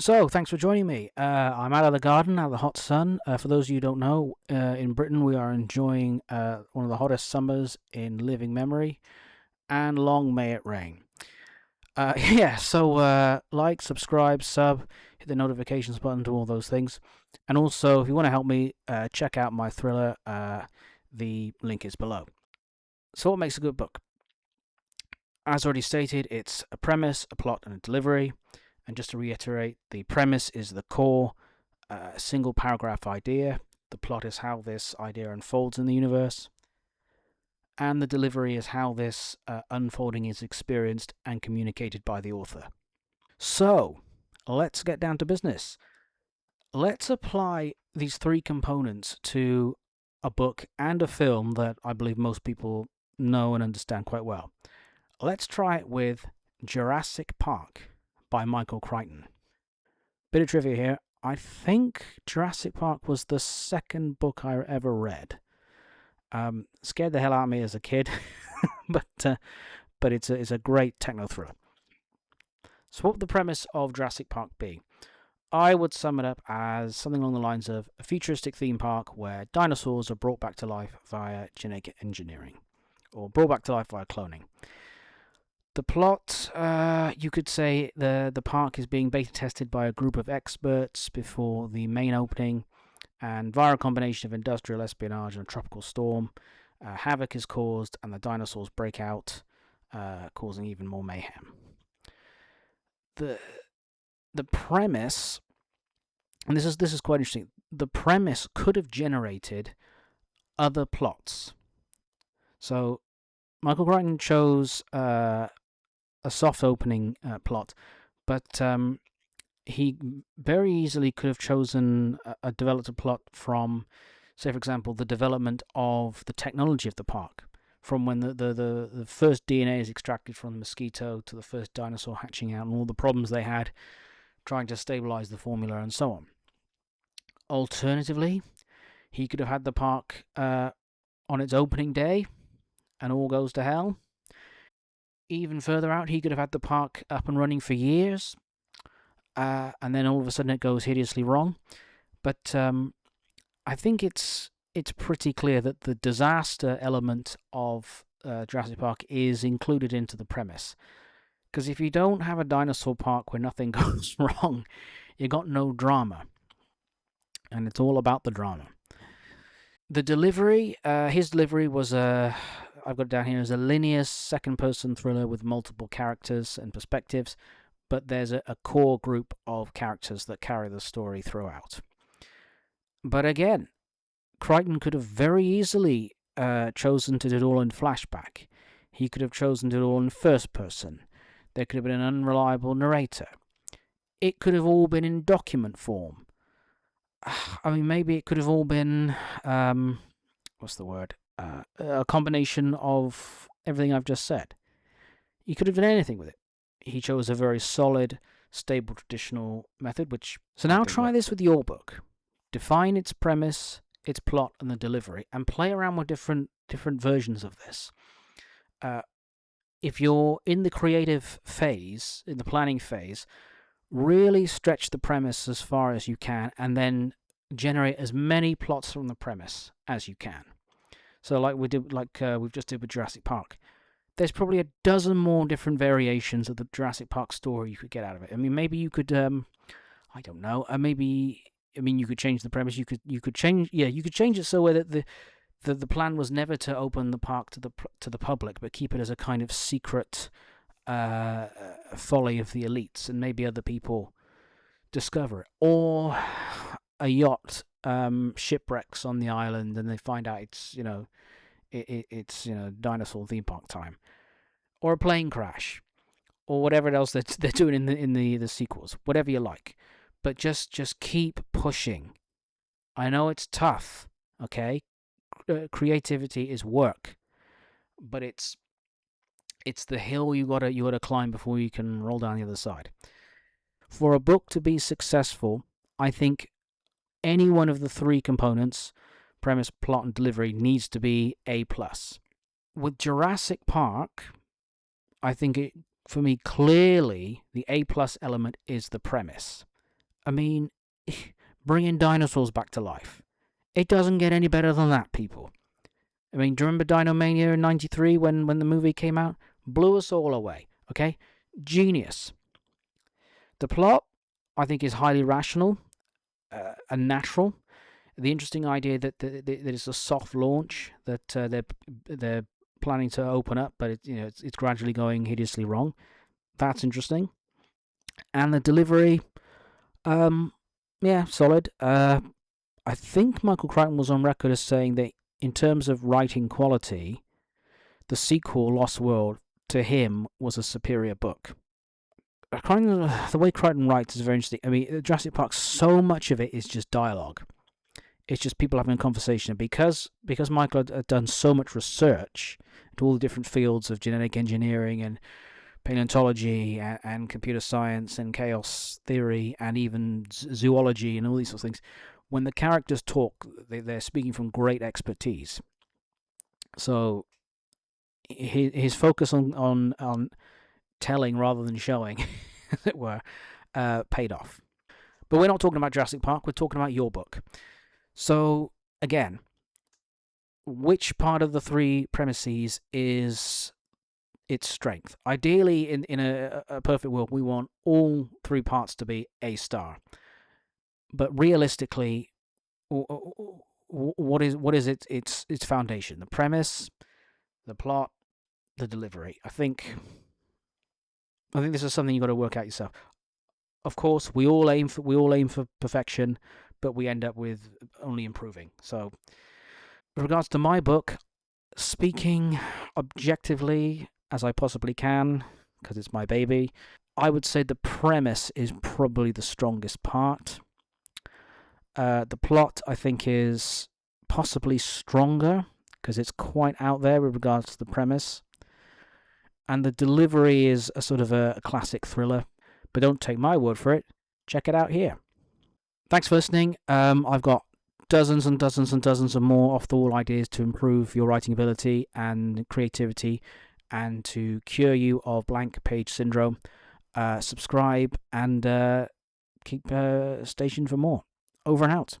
So, thanks for joining me. I'm out of the garden, out of the hot sun. For those of you who don't know, in Britain we are enjoying one of the hottest summers in living memory, and long may it rain. Like, subscribe, sub, hit the notifications button, do all those things. And also, if you want to help me, check out my thriller. The link is below. So, what makes a good book? As already stated, it's a premise, a plot, and a delivery. And just to reiterate, the premise is the core single paragraph idea. The plot is how this idea unfolds in the universe. And the delivery is how this unfolding is experienced and communicated by the author. So, let's get down to business. Let's apply these three components to a book and a film that I believe most people know and understand quite well. Let's try it with Jurassic Park by Michael Crichton. Bit of trivia here. I think Jurassic Park was the second book I ever read. Scared the hell out of me as a kid, but it's a great techno thriller. So what would the premise of Jurassic Park be? I would sum it up as something along the lines of a futuristic theme park where dinosaurs are brought back to life via genetic engineering, or brought back to life via cloning. The plot, you could say the park is being beta tested by a group of experts before the main opening, and via a combination of industrial espionage and a tropical storm, havoc is caused and the dinosaurs break out, causing even more mayhem. The premise, and this is quite interesting, the premise could have generated other plots. So Michael Crichton chose a soft opening plot, but he very easily could have chosen developed a plot from, say, for example, the development of the technology of the park, from when the first DNA is extracted from the mosquito to the first dinosaur hatching out and all the problems they had trying to stabilize the formula and so on. Alternatively, he could have had the park on its opening day and all goes to hell. Even further out, he could have had the park up and running for years, and then all of a sudden it goes hideously wrong. But I think it's pretty clear that the disaster element of Jurassic Park is included into the premise. Because if you don't have a dinosaur park where nothing goes wrong, you got no drama. And it's all about the drama. The delivery, his delivery was I've got it down here as a linear second-person thriller with multiple characters and perspectives, but there's a core group of characters that carry the story throughout. But again, Crichton could have very easily chosen to do it all in flashback. He could have chosen to do it all in first person. There could have been an unreliable narrator. It could have all been in document form. I mean, maybe it could have all been, what's the word? A combination of everything I've just said. He could have done anything with it. He chose a very solid, stable, traditional method, which... So now try this with your book. Define its premise, its plot, and the delivery, and play around with different versions of this. If you're in the creative phase, in the planning phase, really stretch the premise as far as you can, and then generate as many plots from the premise as you can. So, like we've just did with Jurassic Park, there's probably a dozen more different variations of the Jurassic Park story you could get out of it. I mean, maybe you could, I don't know, you could change the premise. You could change it so that the plan was never to open the park to the public, but keep it as a kind of secret folly of the elites, and maybe other people discover it. Or a yacht shipwrecks on the island, and they find out it's dinosaur theme park time, or a plane crash, or whatever else they're doing in the sequels. Whatever you like, but just keep pushing. I know it's tough, okay? Creativity is work, but it's the hill you gotta climb before you can roll down the other side. For a book to be successful, I think any one of the three components, premise, plot, and delivery, needs to be A+. With Jurassic Park, I think for me, clearly, the A+ element is the premise. I mean, bringing dinosaurs back to life. It doesn't get any better than that, people. I mean, do you remember Dino Mania in '93 when the movie came out? Blew us all away. Okay, genius. The plot, I think, is highly rational and natural. The interesting idea that it's a soft launch that they're planning to open up, but it's gradually going hideously wrong. That's interesting. And the delivery, yeah, solid. I think Michael Crichton was on record as saying that in terms of writing quality, the sequel, Lost World, to him was a superior book. The way Crichton writes is very interesting. I mean, Jurassic Park, so much of it is just dialogue. It's just people having a conversation. Because Michael had done so much research into all the different fields of genetic engineering and paleontology and computer science and chaos theory and even zoology and all these sorts of things, when the characters talk, they're speaking from great expertise. So his focus on telling rather than showing, as it were, paid off. But we're not talking about Jurassic Park. We're talking about your book. So again, which part of the three premises is its strength? Ideally, in a perfect world, we want all three parts to be A star. But realistically, what is its foundation? The premise, the plot, the delivery. I think this is something you've got to work out yourself. Of course, we all aim for perfection, but we end up with only improving. So, with regards to my book, speaking objectively as I possibly can, because it's my baby, I would say the premise is probably the strongest part. The plot, I think, is possibly stronger because it's quite out there with regards to the premise. And the delivery is a sort of a classic thriller. But don't take my word for it. Check it out here. Thanks for listening. I've got dozens and dozens and dozens of more off-the-wall ideas to improve your writing ability and creativity and to cure you of blank page syndrome. Subscribe and keep stationed for more. Over and out.